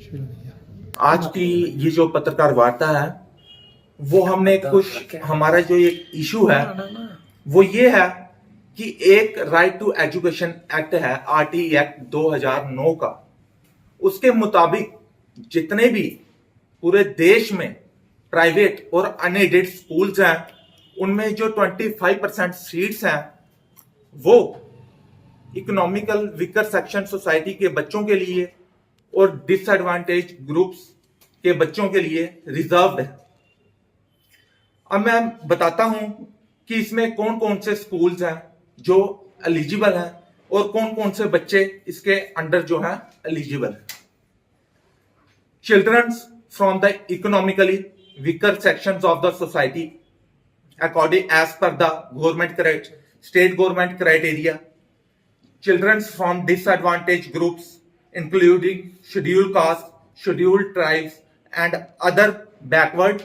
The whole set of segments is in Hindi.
आज की ये जो पत्रकार वार्ता है वो हमने कुछ हमारा जो एक इशू है वो ये है कि एक राइट टू एजुकेशन एक्ट है आरटी एक्ट 2009 का। उसके मुताबिक जितने भी पूरे देश में प्राइवेट और अनएडेड स्कूल्स हैं उनमें जो 25% सीट्स हैं वो इकोनॉमिकल वीकर सेक्शन सोसाइटी के बच्चों के लिए और डिसएडवांटेज ग्रुप्स के बच्चों के लिए रिजर्व्ड है। अब मैं बताता हूं कि इसमें कौन कौन से स्कूल्स हैं जो एलिजिबल हैं और कौन कौन से बच्चे इसके अंडर जो हैं एलिजिबल हैं। Childrens from the economically weaker sections of the society according as per the government state government criteria, childrens from disadvantage groups including scheduled caste, scheduled tribes and other backward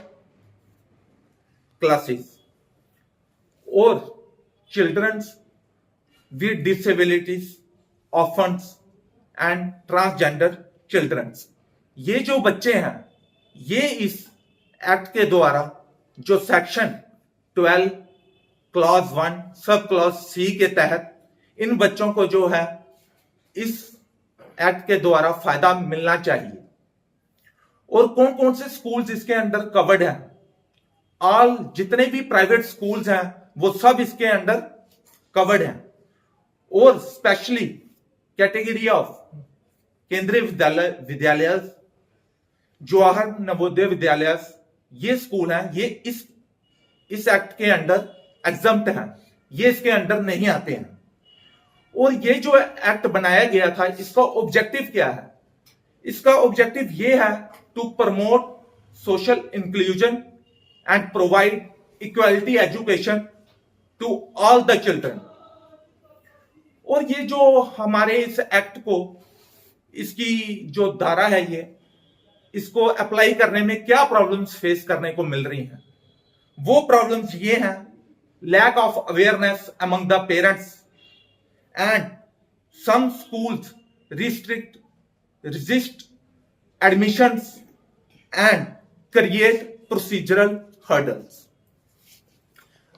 classes, or children with disabilities, orphans and transgender children। ये जो बच्चे हैं ये इस एक्ट के द्वारा जो section 12 clause 1 sub clause C के तहत इन बच्चों को जो है इस एक्ट के द्वारा फायदा मिलना चाहिए। और कौन कौन से स्कूल्स इसके अंडर कवर्ड हैं? ऑल जितने भी प्राइवेट स्कूल्स हैं वो सब इसके अंडर कवर्ड हैं। और स्पेशली कैटेगरी ऑफ केंद्रीय विद्यालय, जवाहर नवोदय विद्यालय, ये स्कूल हैं, ये इस एक्ट के अंडर एग्जम्प्ट हैं, ये इसके अंडर नहीं आते हैं। और ये जो एक्ट बनाया गया था इसका ऑब्जेक्टिव क्या है? इसका ऑब्जेक्टिव ये है to promote social inclusion and provide equality education to all the children. और ये जो हमारे इस एक्ट को इसकी जो धारा है ये इसको अप्लाई करने में क्या प्रॉब्लम्स फेस करने को मिल रही हैं? वो प्रॉब्लम्स ये हैं, lack of awareness among the parents and some schools resist admissions and create procedural hurdles।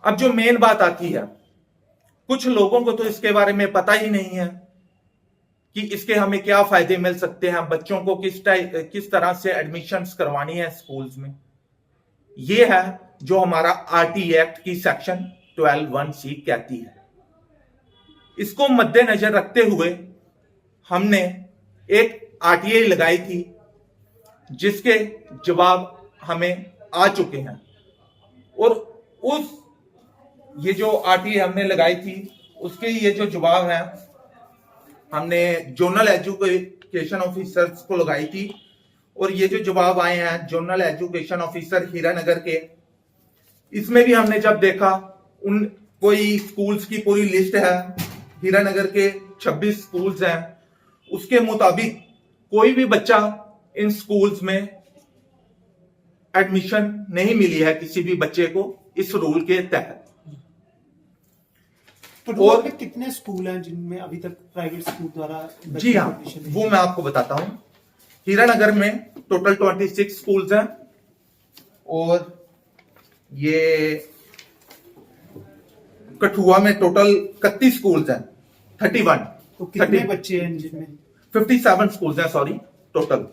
अब जो मेन बात आती है, कुछ लोगों को तो इसके बारे में पता ही नहीं है कि इसके हमें क्या फायदे मिल सकते हैं, बच्चों को किस तरह से एडमिशंस करवानी है स्कूल्स में। ये है जो हमारा आरटी एक्ट की सेक्शन 12(1)(c) कहती है। इसको मद्देनजर रखते हुए हमने एक आरटीआई लगाई थी जिसके जवाब हमें आ चुके हैं। और ये जो आरटीआई हमने लगाई थी उसके ये जो जवाब हैं हमने जोनल एजुकेशन ऑफिसर्स को लगाई थी। और ये जो जवाब आए हैं जोनल एजुकेशन ऑफिसर हीरानगर के, इसमें भी हमने जब देखा उन कोई स्कूल्स की पूरी लिस्ट है, हीरानगर के 26 स्कूल्स हैं, उसके मुताबिक कोई भी बच्चा इन स्कूल्स में एडमिशन नहीं मिली है किसी भी बच्चे को इस रूल के तहत। और कितने स्कूल हैं जिनमें अभी तक प्राइवेट स्कूल द्वारा? जी हाँ, वो मैं आपको बताता हूं। हीरानगर में टोटल 26 स्कूल्स हैं और ये कठुआ में टोटल 31 स्कूल्स हैं, 31। तो कितने बच्चे हैं जिनमें? 57 स्कूल्स हैं सॉरी टोटल।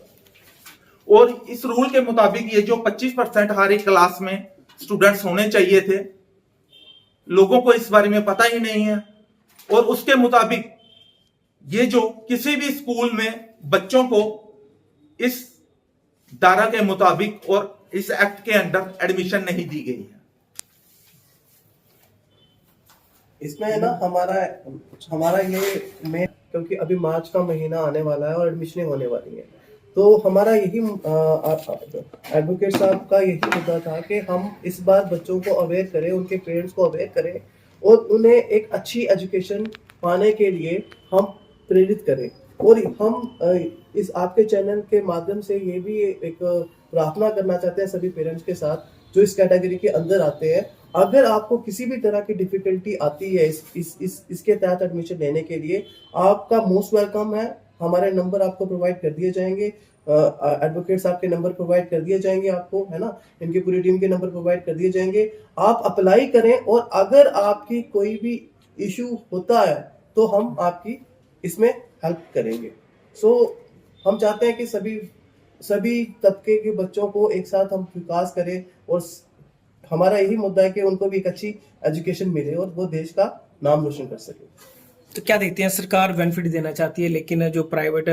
और इस रूल के मुताबिक ये जो 25% हर एक क्लास में स्टूडेंट्स होने चाहिए थे, लोगों को इस बारे में पता ही नहीं है। और उसके मुताबिक ये जो किसी भी स्कूल में बच्चों को इस धारा के मुताबिक और इस एक्ट के अंडर एडमिशन नहीं दी गई है। इसमें है ना हमारा ये में, क्योंकि अभी मार्च का महीना आने वाला है और एडमिशन होने वाली है, तो हमारा यही एडवोकेट साहब का यही मुद्दा था कि हम इस बार बच्चों को अवेयर करें, उनके पेरेंट्स को अवेयर करें और उन्हें एक अच्छी एजुकेशन पाने के लिए हम प्रेरित करें। और हम इस आपके चैनल के माध्यम से ये भी एक प्रार्थना करना चाहते हैं सभी पेरेंट्स के साथ जो इस कैटेगरी के अंदर आते हैं, अगर आपको किसी भी तरह की डिफिकल्टी आती है इसके तहत एडमिशन लेने के लिए, आपका मोस्ट वेलकम है। हमारे नंबर आपको प्रोवाइड कर दिए जाएंगे, एडवोकेट्स आपके नंबर प्रोवाइड कर दिए जाएंगे आपको, है ना, इनकी पूरी टीम के नंबर प्रोवाइड कर दिए जाएंगे। आप अप्लाई करें और अगर आपकी कोई भी इशू होता है तो हम आपकी इसमें हेल्प करेंगे। सो हम चाहते हैं कि सभी तबके के बच्चों को एक साथ हम विकास करें और हमारा यही मुद्दा है कि उनको भी एक अच्छी एजुकेशन मिले और वो देश का नाम रोशन कर सके। तो क्या देखते हैं, सरकार बेनिफिट देना चाहती है लेकिन जो प्राइवेट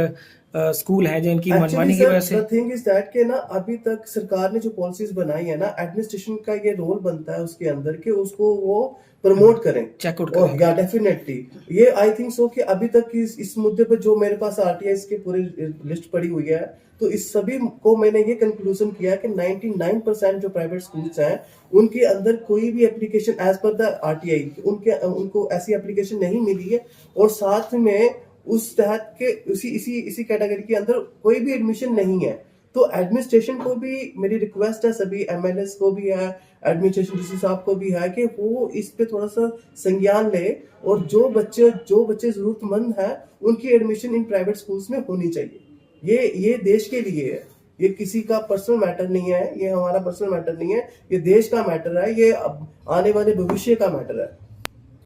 स्कूल है जिनकी मनमानी की वजह से। थिंग इज दैट के ना अभी तक सरकार ने जो पॉलिसीज बनाई है ना, एडमिनिस्ट्रेशन का ये रोल बनता है उसके अंदर कि उसको वो प्रमोट करें, चेकआउट और करें। या डेफिनेटली ये आई थिंक सो कि अभी तक इस मुद्दे पर जो मेरे पास आरटीआई की पूरी लिस्ट पड़ी हुई है, तो इस सभी को मैंने ये कंक्लूजन किया कि 99% जो प्राइवेट स्कूल्स हैं उनके अंदर कोई भी application as per the RTI उनको ऐसी एप्लीकेशन नहीं मिली है, और साथ में उस तहत के इसी कैटेगरी के अंदर कोई भी एडमिशन नहीं है। तो एडमिनिस्ट्रेशन को भी मेरी रिक्वेस्ट है, सभी एमएलएस को भी है, एडमिनिस्ट्रेशन डीसी साहब को भी है कि वो इस पे थोड़ा सा संज्ञान ले, और जो बच्चे जरूरतमंद हैं उनकी एडमिशन इन प्राइवेट स्कूल्स में होनी चाहिए। ये देश के लिए है, ये किसी का पर्सनल मैटर नहीं है, ये हमारा पर्सनल मैटर नहीं है, ये देश का मैटर है, ये आने वाले भविष्य का मैटर है।